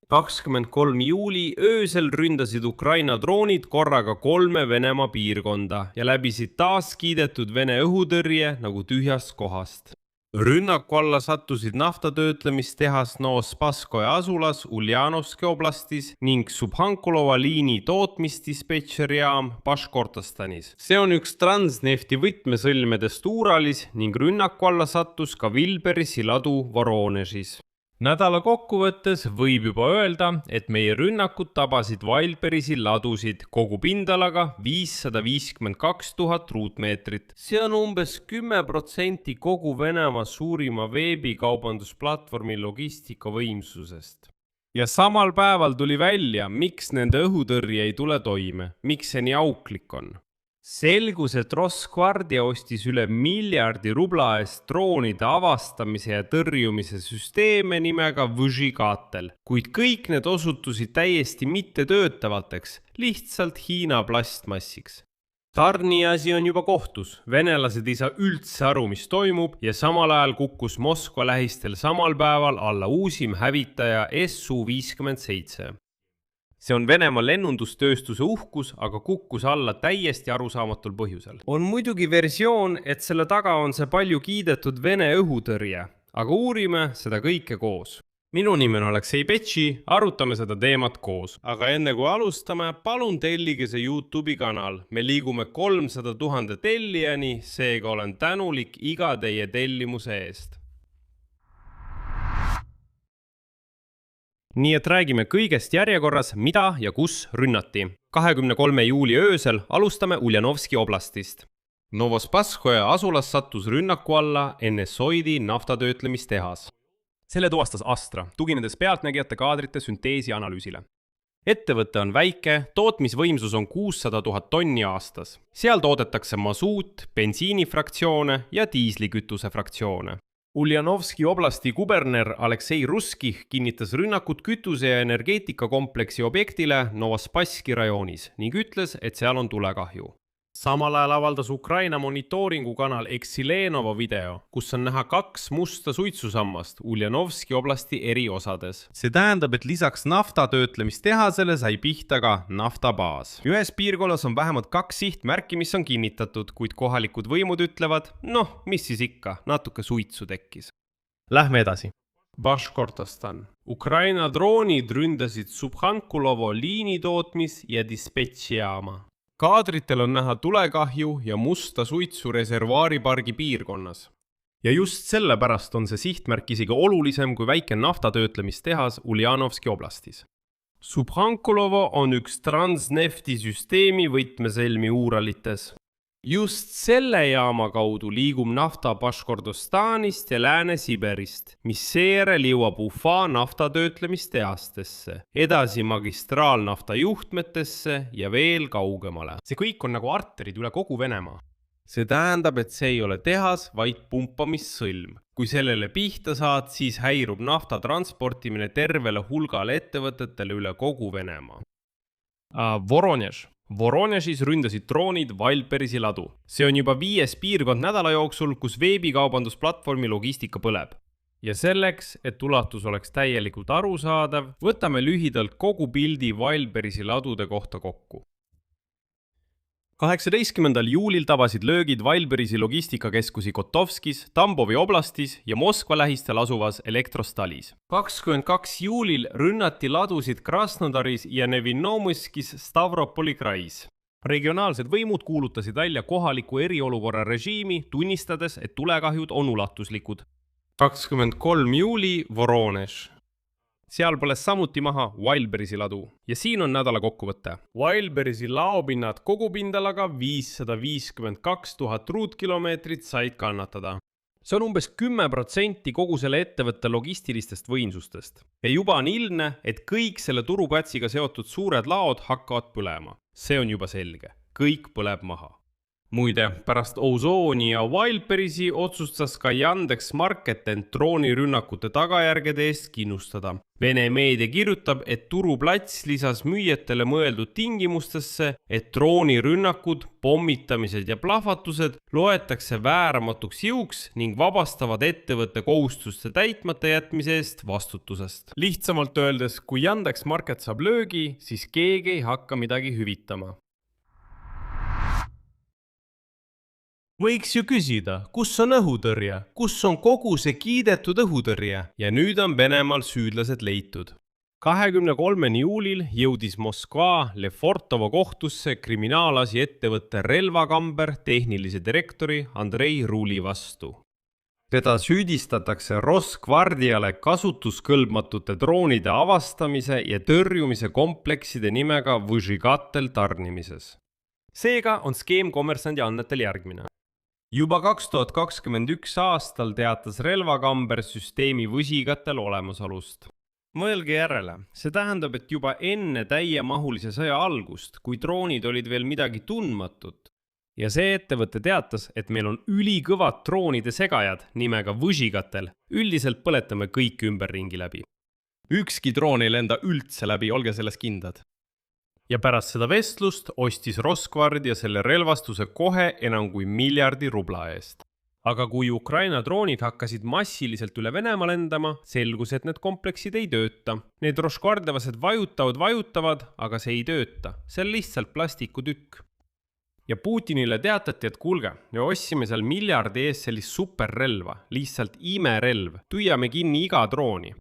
23. juuli öösel ründasid Ukraina droonid korraga 3 Venemaa piirkonda ja läbisid taas kiidetud Vene õhutõrje nagu tühjast kohast. Rünnaku alla sattusid naftatöötlemistehas Novospaskoje asulas Uljanovski oblastis ning Subhankulova liini tootmisdispetšerijaam Baškortostanis. See on üks Transnefti võtmesõlmedest Uuralis ning rünnaku alla sattus ka Vilberisi ladu Voronežis. Nädala kokkuvõttes võib juba öelda, et meie rünnakud tabasid Vilberisi ladusid kogu pindalaga 552 000 ruutmeetrit. See on umbes 10% kogu Venemaa suurima veebikaubandusplatvormi logistika võimsusest. Ja samal päeval tuli välja, miks nende õhutõrje ei tule toime, miks see nii auklik on. Selgus, et Roskvardia ostis üle miljardi rubla eest droonide avastamise ja tõrjumise süsteeme nimega Võžigatel, kuid kõik need osutusid täiesti mittetöötavateks, lihtsalt Hiina plastmassiks. Tarniasi on juba kohtus, venelased ei saa üldse aru, mis toimub ja samal ajal kukkus Moskva lähistel samal päeval alla uusim hävitaja Su-57. See on Venemaa lennundustööstuse uhkus, aga kukkus alla täiesti arusaamatul põhjusel. On muidugi versioon, et selle taga on see palju kiidetud Vene õhutõrje, aga uurime seda kõike koos. Minu nimi on Aleksei Petši, arutame seda teemat koos. Aga enne kui alustame, palun tellige see YouTube'i kanal. Me liigume 300 000 tellijani, seega olen tänulik iga teie tellimuse eest. Nii et räägime kõigest järjekorras, mida ja kus rünnati. 23. juuli öösel alustame Uljanovski oblastist. Novospaskoje asulas sattus rünnaku alla NSOidi naftatöötlemistehas. Selle tuvastas Astra, tuginedes pealtnägijate kaadrite sünteesi analüüsile. Ettevõte on väike, tootmisvõimsus on 600 000 tonni aastas. Seal toodetakse masuut, bensiinifraktsioone ja diislikütuse fraktsioone. Uljanovski oblasti kuberner Aleksei Ruskih kinnitas rünnakut kütuse- ja energeetikakompleksi objektile Novospaski rajoonis ning ütles, et seal on tulekahju. Samal ajal avaldas Ukraina monitooringukanal Exilenovo video, kus on näha 2 musta suitsusammast Uljanovski oblasti eri osades. See tähendab, et lisaks naftatöötlemistehasele sai pihta ka naftabaas. Ühes piirkonnas on vähemalt 2 sihtmärki, mis on kinnitatud, kuid kohalikud võimud ütlevad, mis siis ikka, natuke suitsu tekkis. Lähme edasi. Baškortostan. Ukraina droonid ründasid Subhankulovo liinitootmis- ja dispetšijaama. Kaadritel on näha tulekahju ja musta suitsu reservaaripargi piirkonnas. Ja just sellepärast on see sihtmärk isegi olulisem kui väike naftatöötlemistehas Uljanovski oblastis. Subhankulovo on üks Transnefti süsteemi võtmesõlmi Uuralites. Just selle jaama kaudu liigub nafta Baškortostanist ja Lääne-Siberist, mis seejärel jõuab Ufa naftatöötlemistehastesse, edasi magistraalnafta juhtmetesse ja veel kaugemale. See kõik on nagu arterid üle kogu Venemaa. See tähendab, et see ei ole tehas, vaid pumpamissõlm. Kui sellele pihta saad, siis häirub nafta transportimine tervele hulgale ettevõtetele üle kogu Venemaa. Voronež. Voronežis ründasid droonid Vilberisi ladu. See on juba 5. piirkond nädala jooksul, kus veebikaubandusplatvormi logistika põleb. Ja selleks, et ulatus oleks täielikult arusaadav, võtame lühidalt kogu pildi Vilberisi ladude kohta kokku. 18. juulil tabasid löögid Vilberisi logistikakeskusi Kotovskis, Tambovi oblastis ja Moskva lähistel asuvas Elektrostalis. 22. juulil rünnati ladusid Krasnodaris ja Nevinnomuskis Stavropoli krais. Regionaalsed võimud kuulutasid välja kohaliku eriolukorra režiimi, tunnistades, et tulekahjud on ulatuslikud. 23. juuli Voronež. Seal põles samuti maha Vilberisi ladu ja siin on nädala kokkuvõte. Vilberisi laopinnad kogupindalaga 552 000 ruutkilomeetrit said kannatada. See on umbes 10% kogu selle ettevõtte logistilistest võimsustest. Ja juba on ilmne, et kõik selle turuplatsiga seotud suured laod hakkavad põlema. See on juba selge. Kõik põleb maha. Muide, pärast Ozoni ja Wildberriesi otsustas ka Yandex Market end droonirünnakute tagajärgede eest kindlustada. Vene meedia kirjutab, et turuplats lisas müüjatele mõeldud tingimustesse, et droonirünnakud, pommitamised ja plahvatused loetakse vääramatuks jõuks ning vabastavad ettevõtte kohustuste täitmata jätmise eest vastutusest. Lihtsamalt öeldes, kui Yandex Market saab löögi, siis keegi ei hakka midagi hüvitama. Võiks ju küsida, kus on õhutõrje, kus on kogu see kiidetud õhutõrje ja nüüd on Venemaal süüdlased leitud. 23. juulil jõudis Moskva Lefortovo kohtusse kriminaalasi ettevõtte Relvakamber tehnilise direktori Andrei Ruli vastu. Teda süüdistatakse Rosgvardiale kasutuskõlbmatute droonide avastamise ja tõrjumise komplekside nimega Võžigatel tarnimises. Seega on skeem Kommersandi andmetel järgmine. Juba 2021 aastal teatas Relvakamber süsteemi Võžigatel olemasolust. Mõelge järele, see tähendab, et juba enne täiemahulise sõja algust, kui droonid olid veel midagi tundmatut, ja see ettevõte teatas, et meil on ülikõvad droonide segajad nimega Võžigatel, üldiselt põletame kõik ümberringi läbi. Ükski droon ei lenda üldse läbi, olge selles kindlad. Ja pärast seda vestlust ostis Rosgvardia selle relvastuse kohe enam kui miljardi rubla eest. Aga kui Ukraina droonid hakkasid massiliselt üle Venemaa lendama, selgus, et need kompleksid ei tööta. Need Rosgvardiavased vajutavad, aga see ei tööta. See on lihtsalt plastikutükk. Ja Putinile teatati, et kuulge, me ostsime seal miljardi eest sellist superrelva, lihtsalt imerelv, tüüame kinni iga drooni.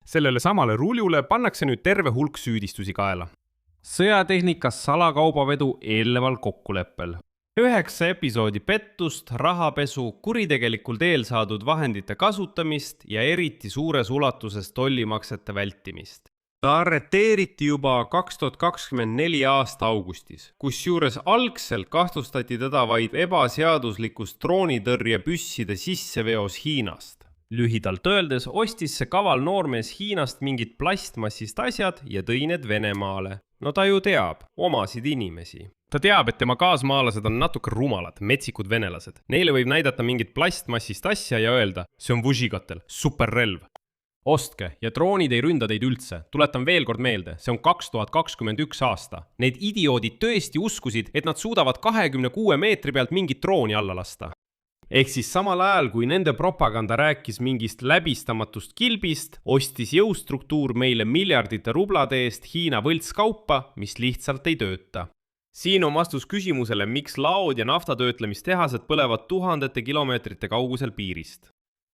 Sellele samale ruljule pannakse nüüd terve hulk süüdistusi kaela. Sõjatehnikas salakaubavedu eelneval kokkuleppel. 9 episoodi pettust, rahapesu, kuritegelikul teel saadud vahendite kasutamist ja eriti suures ulatuses tollimaksete vältimist. Ta arreteeriti juba 2024 aasta augustis, kusjuures algselt kahtlustati teda vaid ebaseaduslikust droonitõrje püsside sisseveos Hiinast. Lühidalt öeldes ostis see kaval noormees Hiinast mingid plastmassist asjad ja tõi need Venemaale. No ta ju teab, omasid inimesi. Ta teab, et tema kaasmaalased on natuke rumalad, metsikud venelased. Neile võib näidata mingit plastmassist asja ja öelda, see on Võžigatel, superrelv. Ostke ja droonid ei ründa teid üldse. Tuletan veel kord meelde, see on 2021 aasta. Need idioodid tõesti uskusid, et nad suudavad 26 meetri pealt mingit drooni alla lasta. Ehk siis samal ajal, kui nende propaganda rääkis mingist läbistamatust kilbist, ostis jõustruktuur meile miljardite rublade eest Hiina võltskaupa, mis lihtsalt ei tööta. Siin on vastus küsimusele, miks laod ja naftatöötlemistehased põlevad tuhandete kilomeetrite kaugusel piirist.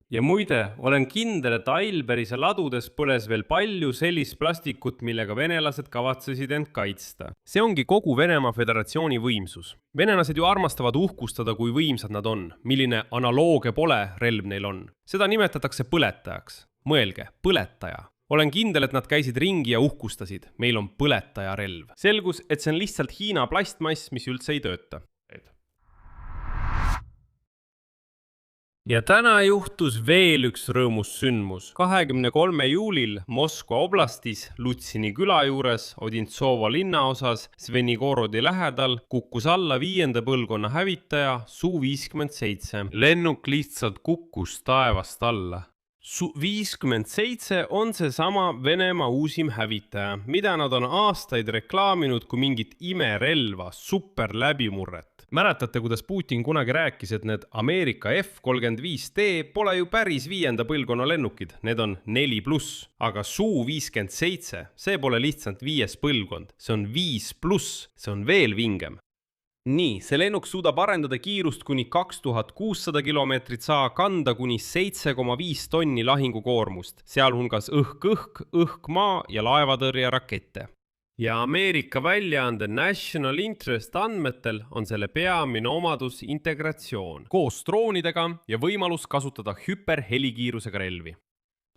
Ja muide, olen kindel, et Ailberise ladudes põles veel palju sellist plastikut, millega venelased kavatsesid end kaitsta. See ongi kogu Venemaa Föderatsiooni võimsus. Venelased ju armastavad uhkustada, kui võimsad nad on, milline analooge pole relv neil on. Seda nimetatakse põletajaks. Mõelge, põletaja. Olen kindel, et nad käisid ringi ja uhkustasid. Meil on põletaja relv. Selgus, et see on lihtsalt Hiina plastmass, mis üldse ei tööta. Ja täna juhtus veel üks rõõmus sündmus. 23. juulil Moskva oblastis Lutsini küla juures Odintsovo linnaosas Svenigorodi lähedal kukkus alla 5. põlvkonna hävitaja Su-57. Lennuk lihtsalt kukkus taevast alla. Su-57 on seesama Venemaa uusim hävitaja, mida nad on aastaid reklaaminud kui mingit imerelva, super läbimurret. Mäletate, kuidas Putin kunagi rääkis, et need Ameerika F-35D pole ju päris 5. põlvkonna lennukid, need on 4+, aga Su-57, see pole lihtsalt 5. põlvkond, see on 5+, see on veel vingem. Nii, see lennuk suudab arendada kiirust kuni 2600 kilomeetrit saa, kanda kuni 7,5 tonni lahingukoormust, sealhulgas õhk-õhk, õhk-maa ja laevatõrje rakette. Ja Ameerika väljaande National Interest andmetel on selle peamine omadus integratsioon koos droonidega ja võimalus kasutada hüperhelikiirusega relvi.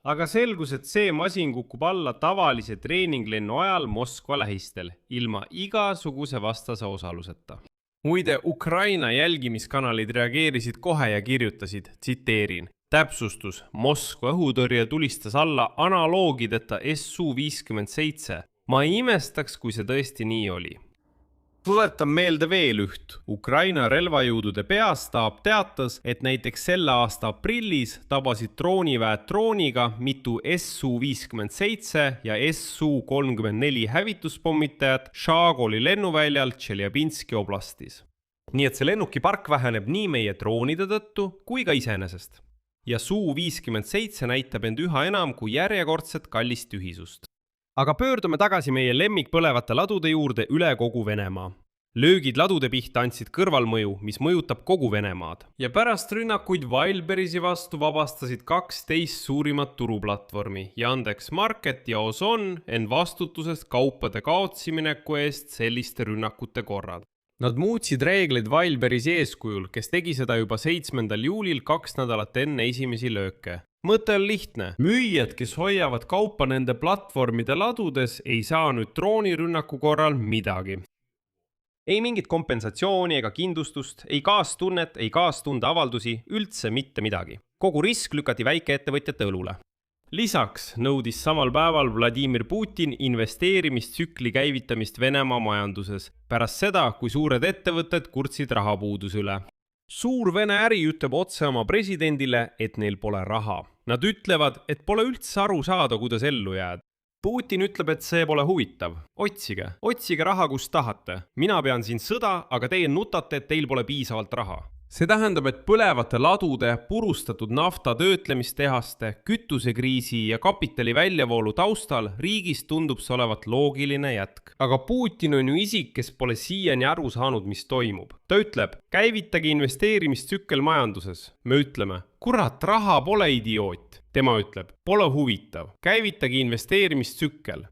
Aga selgus, et see masin kukub alla tavalise treeninglennu ajal Moskva lähistel, ilma igasuguse vastase osaluseta. Muide, Ukraina jälgimiskanalid reageerisid kohe ja kirjutasid, tsiteerin, täpsustus, Moskva õhutõrje tulistas alla analoogideta Su-57. Ma ei imestaks, kui see tõesti nii oli. Tuletan meelde veel üht. Ukraina relvajõudude peastaap teatas, et näiteks selle aasta aprillis tabasid drooniväed drooniga mitu Su-57 ja Su-34 hävituspommitajat Šagoli lennuväljal Tšeljabinski oblastis. Nii et see lennukipark väheneb nii meie droonide tõttu kui ka iseenesest. Ja Su-57 näitab end üha enam kui järjekordset kallist ühisust. Aga pöördume tagasi meie lemmikpõlevate ladude juurde üle kogu Venemaa. Löögid ladude pihta andsid kõrvalmõju, mis mõjutab kogu Venemaad. Ja pärast rünnakuid Wildberriesi vastu vabastasid 12 suurimat turuplatvormi Yandex Market ja Ozon end vastutusest kaupade kaotsimineku eest selliste rünnakute korral. Nad muutsid reegleid Wildberriesi eeskujul, kes tegi seda juba 7. juulil 2 nädalat enne esimesi lööke. Mõte on lihtne. Müüjad, kes hoiavad kaupa nende platvormide ladudes, ei saa nüüd droonirünnaku korral midagi. Ei mingit kompensatsiooni ega kindlustust, ei kaastunnet, ei kaastunde avaldusi, üldse mitte midagi. Kogu risk lükati väikeettevõtjate õlule. Lisaks nõudis samal päeval Vladimir Putin investeerimistsükli käivitamist Venemaa majanduses, pärast seda, kui suured ettevõtted kurtsid rahapuuduse üle. Suur Vene äri ütleb otse oma presidendile, et neil pole raha. Nad ütlevad, et pole üldse aru saada, kuidas ellu jääd. Putin ütleb, et see pole huvitav. Otsige raha, kus tahate. Mina pean siin sõda, aga teie nutate, et teil pole piisavalt raha. See tähendab, et põlevate ladude, purustatud nafta töötlemistehaste, kütusekriisi ja kapitali väljavoolu taustal riigis tundub see olevat loogiline jätk. Aga Putin on ju isik, kes pole siiani aru saanud, mis toimub. Ta ütleb, käivitage investeerimistsükkel majanduses. Me ütleme, kurat, raha pole idioot. Tema ütleb, pole huvitav. Käivitage investeerimistsükkel.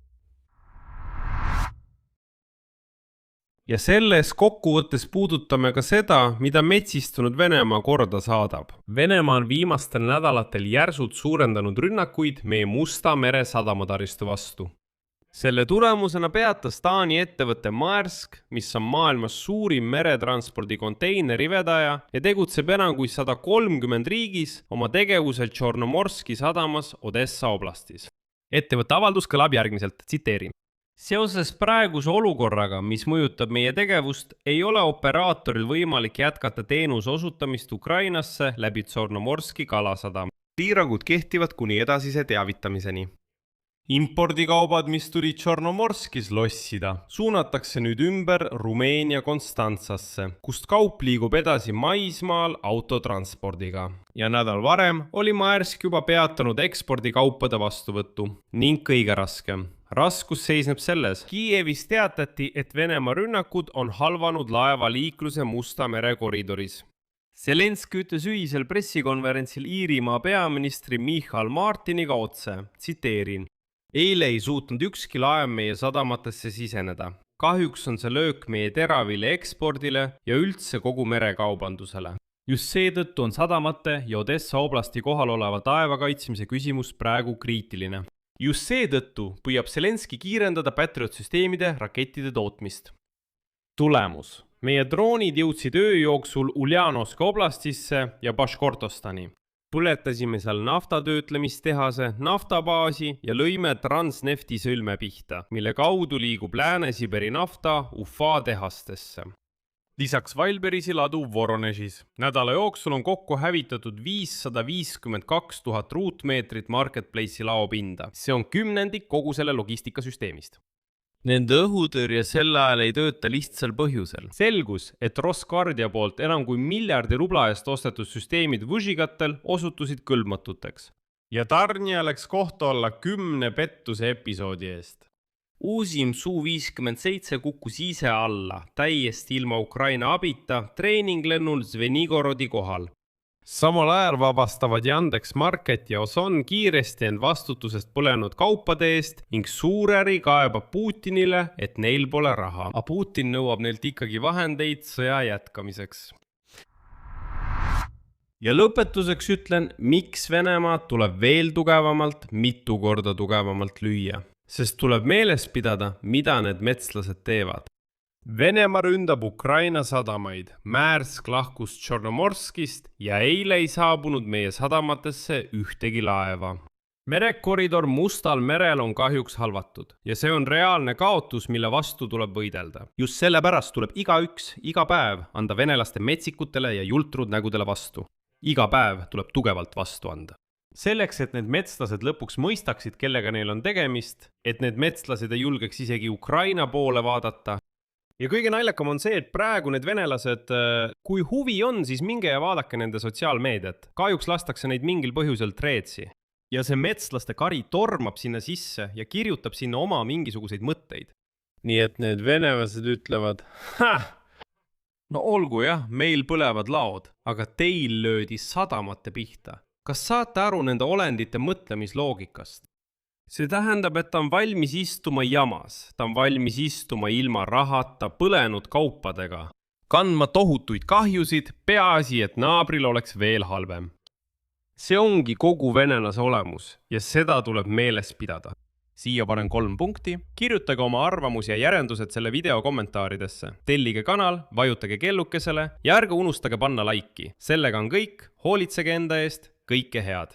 Ja selles kokkuvõttes puudutame ka seda, mida metsistunud Venemaa korda saadab. Venemaa on viimastel nädalatel järsult suurendanud rünnakuid meie Musta mere sadamataristu vastu. Selle tulemusena peatas Taani ettevõte Maersk, mis on maailmas suurim meretranspordi konteinerivedaja ja tegutseb enam kui 130 riigis oma tegevusel Tšornomorski sadamas Odessa oblastis. Ettevõtte avaldus kõlab järgmiselt, tsiteerin. Seoses praeguse olukorraga, mis mõjutab meie tegevust, ei ole operaatoril võimalik jätkata teenuse osutamist Ukrainasse läbi Tšornomorski kalasadama. Piirangud kehtivad kuni edasise teavitamiseni. Impordikaubad, mis tuli Tšornomorskis lossida, suunatakse nüüd ümber Rumeenia Konstantsasse, kust kaup liigub edasi maismaal autotranspordiga. Ja nädal varem oli Maersk juba peatanud ekspordikaupade vastuvõttu ning kõige raskem. Raskus seisneb selles. Kiievis teatati, et Venemaa rünnakud on halvanud laevaliikluse Musta mere koridoris. Zelenski ütles ühisel pressikonverentsil Iirimaa peaministri Michal Martiniga otse, tsiteerin. Eile ei suutnud ükski laev meie sadamatesse siseneda. Kahjuks on see löök meie teravile ekspordile ja üldse kogu merekaubandusele. Just seetõttu on sadamate ja Odessa oblasti kohal oleva taeva kaitsmise küsimus praegu kriitiline. Just seetõttu püüab Zelenski kiirendada Patriot-süsteemide rakettide tootmist. Tulemus. Meie droonid jõudsid öö jooksul Uljanovska oblastisse ja Baškortostani. Põletasime seal naftatöötlemistehase, naftabaasi ja lõime Transnefti sõlme pihta, mille kaudu liigub Lääne-Siberi nafta Ufa tehastesse. Lisaks Wildberriesi ladu Voronežis. Nädala jooksul on kokku hävitatud 552 000 ruutmeetrit marketplace'i laopinda. See on 10% kogu selle logistikasüsteemist. Nende õhutõrje sel ajal ei tööta lihtsal põhjusel. Selgus, et Rosguardia poolt enam kui miljardi rubla eest ostetud süsteemid Võžigatel osutusid kõlbmatuteks. Ja tarnija läks kohta olla 10 pettuse episoodi eest. Uusim Su-57 kukkus ise alla, täiesti ilma Ukraina abita, treeninglennul Zvenigorodi kohal. Samal ajal vabastavad Yandex Market ja Ozon kiiresti end vastutusest põlenud kaupade eest ning suuräri kaebab Putinile, et neil pole raha. A Putin nõuab neilt ikkagi vahendeid sõja jätkamiseks. Ja lõpetuseks ütlen, miks Venemaa tuleb veel tugevamalt, mitu korda tugevamalt lüüa. Sest tuleb meeles pidada, mida need metslased teevad. Venemaa ründab Ukraina sadamaid. Maersk lahkus Tšornomorskist ja eile ei saabunud meie sadamatesse ühtegi laeva. Merekoridor Mustal merel on kahjuks halvatud ja see on reaalne kaotus, mille vastu tuleb võidelda. Just sellepärast tuleb igaüks, iga päev anda venelaste metsikutele ja jultrud nägudele vastu. Iga päev tuleb tugevalt vastu anda. Selleks, et need metslased lõpuks mõistaksid, kellega neil on tegemist, et need metslased ei julgeks isegi Ukraina poole vaadata. Ja kõige naljakam on see, et praegu need venelased, kui huvi on, siis minge ja vaadake nende sotsiaalmeediat. Kahjuks lastakse neid mingil põhjusel treetsi. Ja see metslaste kari tormab sinna sisse ja kirjutab sinna oma mingisuguseid mõtteid. Nii et need venelased ütlevad, no olgu jah, meil põlevad laod, aga teil löödi sadamate pihta. Kas saate aru nende olendite mõtlemisloogikast? See tähendab, et ta on valmis istuma jamas, ta on valmis istuma ilma rahata, põlenud kaupadega, kandma tohutuid kahjusid, peaasi, et naabril oleks veel halvem. See ongi kogu venelase olemus ja seda tuleb meeles pidada. Siia panen 3 punkti, kirjutage oma arvamus ja järeldused selle video kommentaaridesse. Tellige kanal, vajutage kellukesele ja ärge unustage panna laiki. Sellega on kõik, hoolitsege enda eest, kõike head.